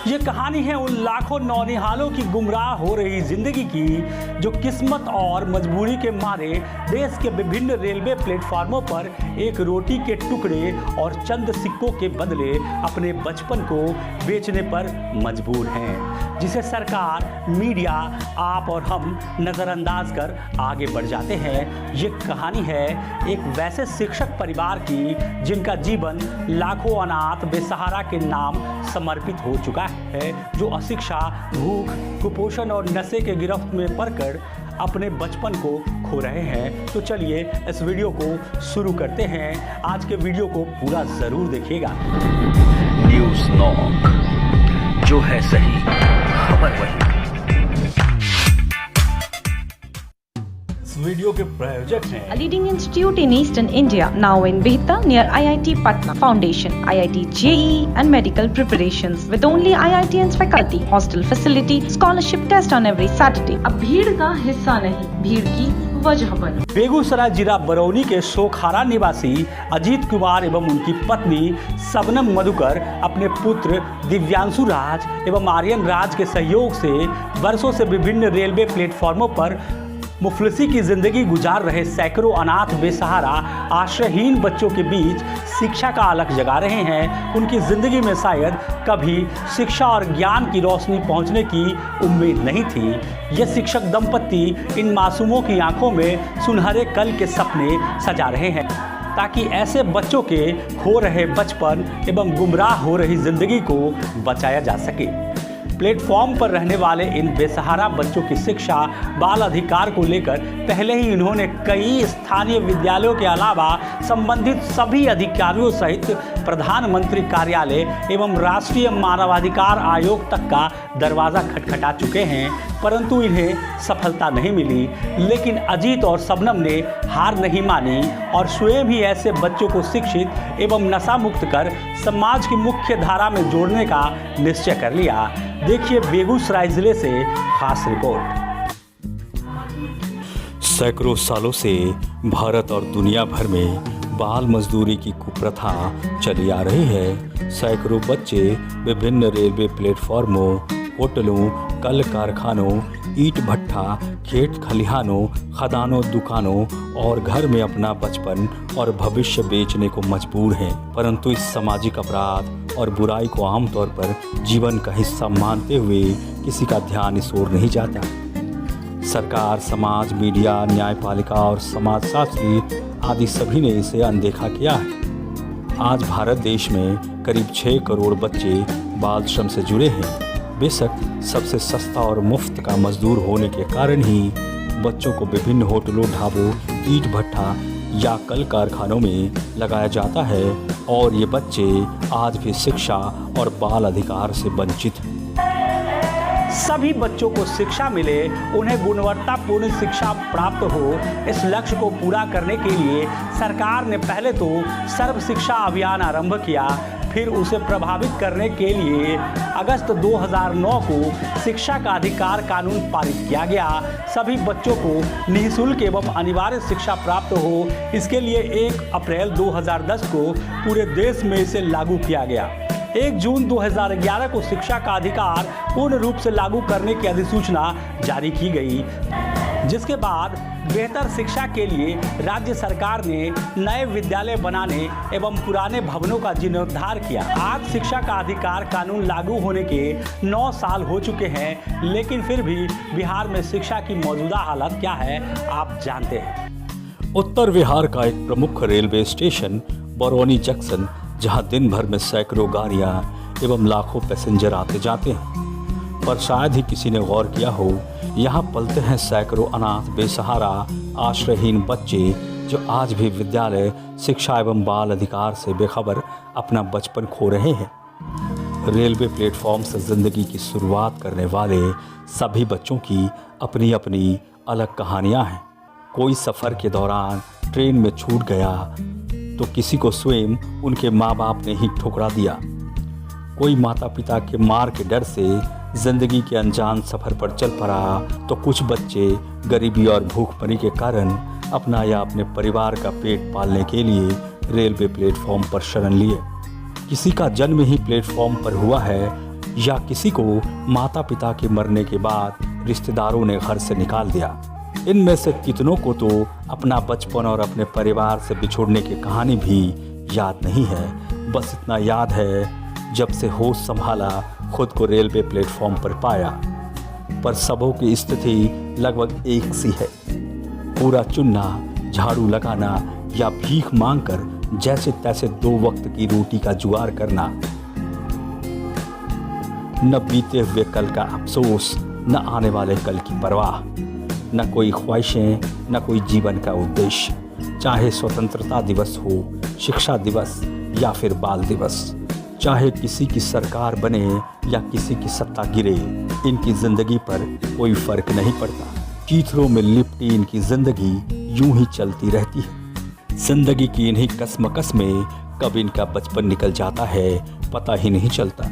ये कहानी है उन लाखों नौनिहालों की गुमराह हो रही जिंदगी की जो किस्मत और मजबूरी के मारे देश के विभिन्न रेलवे प्लेटफार्मों पर एक रोटी के टुकड़े और चंद सिक्कों के बदले अपने बचपन को बेचने पर मजबूर हैं, जिसे सरकार, मीडिया, आप और हम नज़रअंदाज कर आगे बढ़ जाते हैं। ये कहानी है एक वैसे शिक्षक परिवार की जिनका जीवन लाखों अनाथ बेसहारा के नाम समर्पित हो चुका है, जो अशिक्षा, भूख, कुपोषण और नशे के गिरफ्त में पड़कर अपने बचपन को खो रहे हैं। तो चलिए इस वीडियो को शुरू करते हैं। आज के वीडियो को पूरा ज़रूर देखिएगा। न्यूज़ नॉक, जो है सही खबर वही। वीडियो के प्रायोजक हैं A leading institute in Eastern India, now in Bihta near IIT Patna. Foundation, IIT JEE and medical preparations with only IITians faculty, hostel facility, scholarship test on every Saturday. अब भीड़ का हिस्सा नहीं, भीड़ की वजह बनो। बेगूसराय जिला बरौनी के सोखारा निवासी अजीत कुमार एवं उनकी पत्नी शबनम मधुकर अपने पुत्र दिव्यांशु राज एवं आर्यन राज के सहयोग से वर्षों से विभिन्न रेलवे प्लेटफार्मों पर मुफलिसी की जिंदगी गुजार रहे सैकड़ों अनाथ बेसहारा आश्रयहीन बच्चों के बीच शिक्षा का अलख जगा रहे हैं। उनकी ज़िंदगी में शायद कभी शिक्षा और ज्ञान की रोशनी पहुंचने की उम्मीद नहीं थी। ये शिक्षक दंपत्ति इन मासूमों की आंखों में सुनहरे कल के सपने सजा रहे हैं, ताकि ऐसे बच्चों के खो रहे बचपन एवं गुमराह हो रही ज़िंदगी को बचाया जा सके। प्लेटफॉर्म पर रहने वाले इन बेसहारा बच्चों की शिक्षा, बाल अधिकार को लेकर पहले ही इन्होंने कई स्थानीय विद्यालयों के अलावा संबंधित सभी अधिकारियों सहित प्रधानमंत्री कार्यालय एवं राष्ट्रीय मानवाधिकार आयोग तक का दरवाज़ा खटखटा चुके हैं, परंतु इन्हें सफलता नहीं मिली। लेकिन अजीत और शबनम ने हार नहीं मानी और स्वयं ही ऐसे बच्चों को शिक्षित एवं नशा मुक्त कर समाज की मुख्य धारा में जोड़ने का निश्चय कर लिया। देखिए बेगूसराय जिले से खास रिपोर्ट। सैकड़ों सालों से भारत और दुनिया भर में बाल मजदूरी की कुप्रथा चली आ रही है। सैकड़ों बच्चे विभिन्न रेलवे प्लेटफार्मों, होटलों, कल कारखानों, ईंट भट्ठा, खेत खलिहानों, खदानों, दुकानों और घर में अपना बचपन और भविष्य बेचने को मजबूर हैं। परंतु इस सामाजिक अपराध और बुराई को आमतौर पर जीवन का हिस्सा मानते हुए किसी का ध्यान इस ओर नहीं जाता। सरकार, समाज, मीडिया, न्यायपालिका और समाजशास्त्री आदि सभी ने इसे अनदेखा किया है। आज भारत देश में करीब 6 करोड़ बच्चे बाल श्रम से जुड़े हैं। बेशक सबसे सस्ता और मुफ्त का मजदूर होने के कारण ही बच्चों को विभिन्न होटलों, ढाबों, ईंट भट्ठा या कल कारखानों में लगाया जाता है और ये बच्चे आज भी शिक्षा और बाल अधिकार से वंचित हैं। सभी बच्चों को शिक्षा मिले, उन्हें गुणवत्तापूर्ण शिक्षा प्राप्त हो, इस लक्ष्य को पूरा करने के लिए सरकार ने पहले तो सर्व शिक्षा अभियान आरंभ किया। फिर उसे प्रभावित करने के लिए अगस्त 2009 को शिक्षा का अधिकार कानून पारित किया गया। सभी बच्चों को निःशुल्क एवं अनिवार्य शिक्षा प्राप्त हो, इसके लिए 1 अप्रैल 2010 को पूरे देश में इसे लागू किया गया। 1 जून 2011 को शिक्षा का अधिकार पूर्ण रूप से लागू करने की अधिसूचना जारी की गई, जिसके बाद बेहतर शिक्षा के लिए राज्य सरकार ने नए विद्यालय बनाने एवं पुराने भवनों का जीर्णोद्धार किया। आज शिक्षा का अधिकार कानून लागू होने के 9 साल हो चुके हैं, लेकिन फिर भी बिहार में शिक्षा की मौजूदा हालत क्या है आप जानते हैं। उत्तर बिहार का एक प्रमुख रेलवे स्टेशन बरौनी जंक्शन, जहां दिन भर में सैकड़ों गाड़ियां एवं लाखों पैसेंजर आते जाते हैं, पर शायद ही किसी ने गौर किया हो, यहाँ पलते हैं सैकड़ों अनाथ बेसहारा आश्रयहीन बच्चे जो आज भी विद्यालय, शिक्षा एवं बाल अधिकार से बेखबर अपना बचपन खो रहे हैं। रेलवे प्लेटफॉर्म से ज़िंदगी की शुरुआत करने वाले सभी बच्चों की अपनी अपनी अलग कहानियाँ हैं। कोई सफ़र के दौरान ट्रेन में छूट गया तो किसी को स्वयं उनके माँ बाप ने ही ठुकरा दिया। कोई माता पिता के मार के डर से जिंदगी के अनजान सफ़र पर चल पड़ा तो कुछ बच्चे गरीबी और भूखमरी के कारण अपना या अपने परिवार का पेट पालने के लिए रेलवे प्लेटफॉर्म पर शरण लिए। किसी का जन्म ही प्लेटफॉर्म पर हुआ है या किसी को माता पिता के मरने के बाद रिश्तेदारों ने घर से निकाल दिया। इनमें से कितनों को तो अपना बचपन और अपने परिवार से बिछुड़ने की कहानी भी याद नहीं है। बस इतना याद है, जब से होश संभाला खुद को रेलवे प्लेटफॉर्म पर पाया। पर सबों की स्थिति लगभग एक सी है। पूरा चुनना, झाड़ू लगाना या भीख मांगकर जैसे तैसे 2 वक्त की रोटी का जुगाड़ करना। न बीते हुए कल का अफसोस, न आने वाले कल की परवाह, न कोई ख्वाहिशें, न कोई जीवन का उद्देश्य। चाहे स्वतंत्रता दिवस हो, शिक्षा दिवस या फिर बाल दिवस, चाहे किसी की सरकार बने या किसी की सत्ता गिरे, इनकी जिंदगी पर कोई फर्क नहीं पड़ता। कीचड़ों में लिपटी इनकी जिंदगी यूं ही चलती रहती है। जिंदगी की इन्हीं कसमकस में कब इनका बचपन निकल जाता है पता ही नहीं चलता।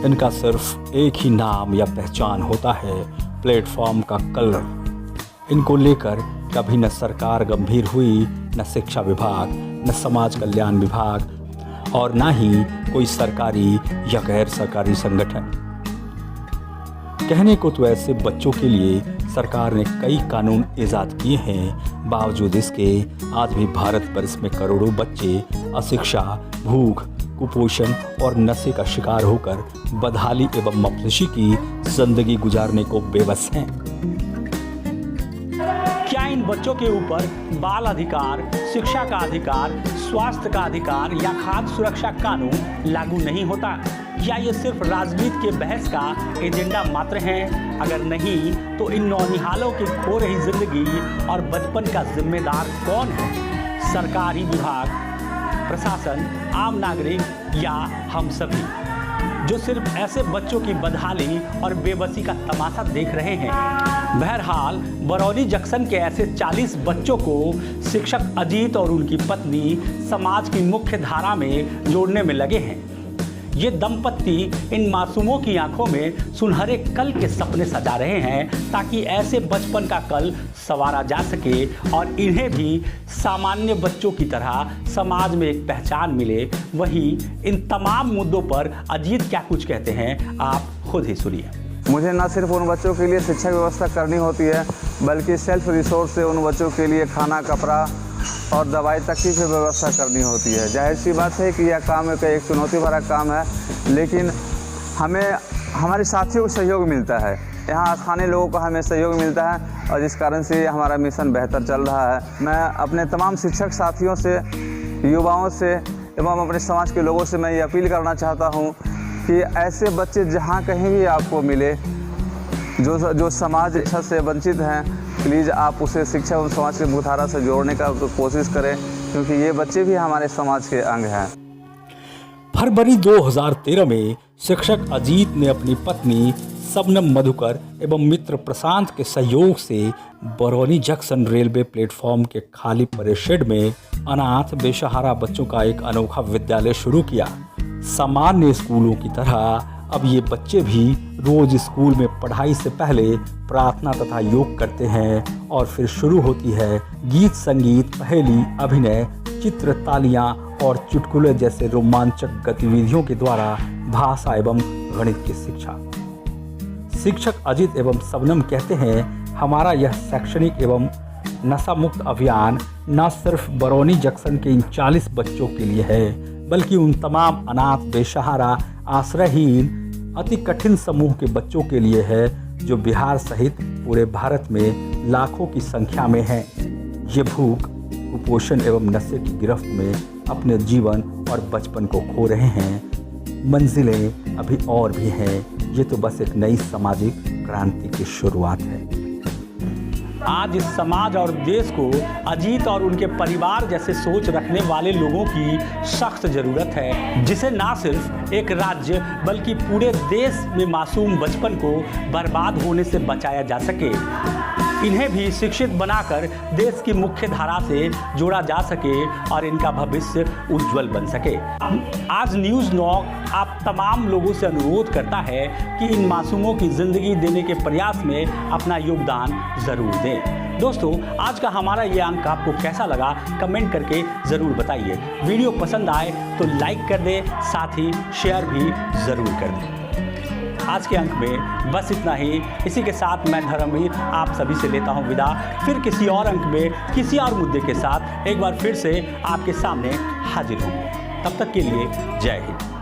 इनका सिर्फ एक ही नाम या पहचान होता है, प्लेटफॉर्म का कलर। इनको लेकर कभी न सरकार गंभीर हुई, न शिक्षा विभाग, न समाज कल्याण विभाग और ना ही कोई सरकारी या गैर सरकारी संगठन। कहने को तो ऐसे बच्चों के लिए सरकार ने कई कानून इजाद किए हैं, बावजूद इसके आज भी भारत वर्ष में करोड़ों बच्चे अशिक्षा, भूख, कुपोषण और नशे का शिकार होकर बदहाली एवं मफलिशी की जिंदगी गुजारने को बेबस हैं। क्या इन बच्चों के ऊपर बाल अधिकार, शिक्षा का अधिकार, स्वास्थ्य का अधिकार या खाद्य सुरक्षा कानून लागू नहीं होता? या ये सिर्फ राजनीति के बहस का एजेंडा मात्र है? अगर नहीं तो इन नौनिहालों की खो रही जिंदगी और बचपन का जिम्मेदार कौन है? सरकारी विभाग, प्रशासन, आम नागरिक या हम सभी, जो सिर्फ ऐसे बच्चों की बदहाली और बेबसी का तमाशा देख रहे हैं। बहरहाल बरौनी जंक्शन के ऐसे 40 बच्चों को शिक्षक अजीत और उनकी पत्नी समाज की मुख्य धारा में जोड़ने में लगे हैं। ये दंपत्ति इन मासूमों की आंखों में सुनहरे कल के सपने सजा रहे हैं, ताकि ऐसे बचपन का कल संवारा जा सके और इन्हें भी सामान्य बच्चों की तरह समाज में एक पहचान मिले। वहीं इन तमाम मुद्दों पर अजीत क्या कुछ कहते हैं, आप खुद ही सुनिए। मुझे न सिर्फ उन बच्चों के लिए शिक्षा व्यवस्था करनी होती है, बल्कि सेल्फ रिसोर्स से उन बच्चों के लिए खाना, कपड़ा और दवाई तक की भी व्यवस्था करनी होती है। जाहिर सी बात है कि यह काम एक चुनौती भरा काम है, लेकिन हमें हमारे साथियों को सहयोग मिलता है। यहाँ स्थानीय लोगों को हमें सहयोग मिलता है और जिस कारण से हमारा मिशन बेहतर चल रहा है। मैं अपने तमाम शिक्षक साथियों से, युवाओं से एवं अपने समाज के लोगों से मैं ये अपील करना चाहता हूँ कि ऐसे बच्चे जहाँ कहीं भी आपको मिले, जो समाज शिक्षा से वंचित हैं, प्लीज़ आप उसे शिक्षा एवं समाज की मुख्यधारा से जोड़ने का कोशिश करें, क्योंकि ये बच्चे भी हमारे समाज के अंग हैं। फरवरी 2013 में शिक्षक अजीत ने अपनी पत्नी शबनम मधुकर एवं मित्र प्रशांत के सहयोग से बरौनी जंक्शन रेलवे प्लेटफॉर्म के खाली पड़े शेड में अनाथ बेसहारा बच्चों का एक अनोखा विद्यालय शुरू किया। सामान्य स्कूलों की तरह अब ये बच्चे भी रोज स्कूल में पढ़ाई से पहले प्रार्थना तथा योग करते हैं और फिर शुरू होती है गीत, संगीत, पहेली, अभिनय, चित्र, तालियां और चुटकुले जैसे रोमांचक गतिविधियों के द्वारा भाषा एवं गणित की शिक्षा। शिक्षक अजीत एवं शबनम कहते हैं, हमारा यह शैक्षणिक एवं नशा मुक्त अभियान न सिर्फ बरौनी जंक्शन के इन 40 बच्चों के लिए है, बल्कि उन तमाम अनाथ, बेसहारा, आश्रयहीन, अति कठिन समूह के बच्चों के लिए है, जो बिहार सहित पूरे भारत में लाखों की संख्या में हैं। ये भूख, कुपोषण एवं नशे की गिरफ्त में अपने जीवन और बचपन को खो रहे हैं। मंजिलें अभी और भी हैं। ये तो बस एक नई सामाजिक क्रांति की शुरुआत है। आज इस समाज और देश को अजीत और उनके परिवार जैसे सोच रखने वाले लोगों की सख्त ज़रूरत है, जिसे ना सिर्फ एक राज्य बल्कि पूरे देश में मासूम बचपन को बर्बाद होने से बचाया जा सके। इन्हें भी शिक्षित बनाकर देश की मुख्य धारा से जोड़ा जा सके और इनका भविष्य उज्जवल बन सके। आज न्यूज़ नॉक आप तमाम लोगों से अनुरोध करता है कि इन मासूमों की ज़िंदगी देने के प्रयास में अपना योगदान ज़रूर दें। दोस्तों, आज का हमारा ये अंक आपको कैसा लगा कमेंट करके ज़रूर बताइए। वीडियो पसंद आए तो लाइक कर दें, साथ ही शेयर भी ज़रूर कर दें। आज के अंक में बस इतना ही। इसी के साथ मैं धर्मवीर आप सभी से लेता हूं विदा। फिर किसी और अंक में किसी और मुद्दे के साथ एक बार फिर से आपके सामने हाजिर होंगे। तब तक के लिए जय हिंद।